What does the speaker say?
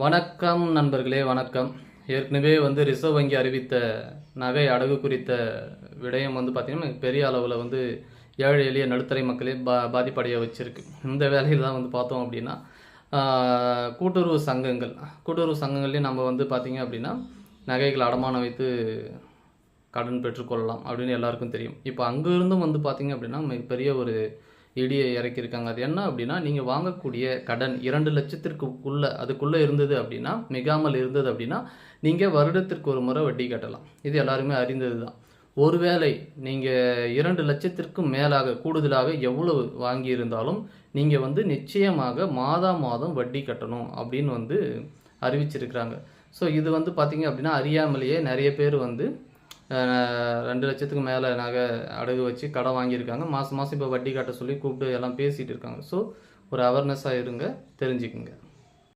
வணக்கம் நண்பர்களே, வணக்கம். ஏற்கனவே ரிசர்வ் வங்கி அறிவித்த நகை அடகு குறித்த விடயம் பார்த்திங்கன்னா பெரிய அளவில் ஏழை எளிய நடுத்தரை மக்களே பாதிப்படைய வச்சிருக்கு. இந்த வேலையில் தான் பார்த்தோம் அப்படின்னா கூட்டுறவு சங்கங்கள்லேயும் நம்ம பார்த்திங்க அப்படின்னா நகைகள் அடமானம் வைத்து கடன் பெற்றுக்கொள்ளலாம் அப்படின்னு எல்லாருக்கும் தெரியும். இப்போ அங்கேருந்தும் பார்த்திங்க அப்படின்னா மிகப்பெரிய ஒரு இடியை இறக்கியிருக்காங்க. அது என்ன அப்படின்னா, நீங்கள் வாங்கக்கூடிய கடன் 2 லட்சத்திற்குள்ளே அதுக்குள்ளே இருந்தது அப்படின்னா, மிகாமல் இருந்தது அப்படின்னா, நீங்கள் வருடத்திற்கு ஒரு முறை வட்டி கட்டலாம். இது எல்லாருமே அறிந்தது தான். ஒருவேளை நீங்கள் 2 லட்சத்திற்கும் மேலாக கூடுதலாக எவ்வளவு வாங்கியிருந்தாலும் நீங்கள் நிச்சயமாக மாதம் வட்டி கட்டணும் அப்படின்னு அறிவிச்சிருக்கிறாங்க. ஸோ இது பார்த்தீங்க அப்படின்னா அறியாமலேயே நிறைய பேர் 2 லட்சத்துக்கு மேலே நகை அடகு வச்சு கடன் வாங்கியிருக்காங்க. மாதம் இப்போ வட்டி கட்ட சொல்லி கூப்பிட்டு எல்லாம் பேசிகிட்டு இருக்காங்க. ஸோ ஒரு அவேர்னஸாக இருங்க, தெரிஞ்சுக்குங்க.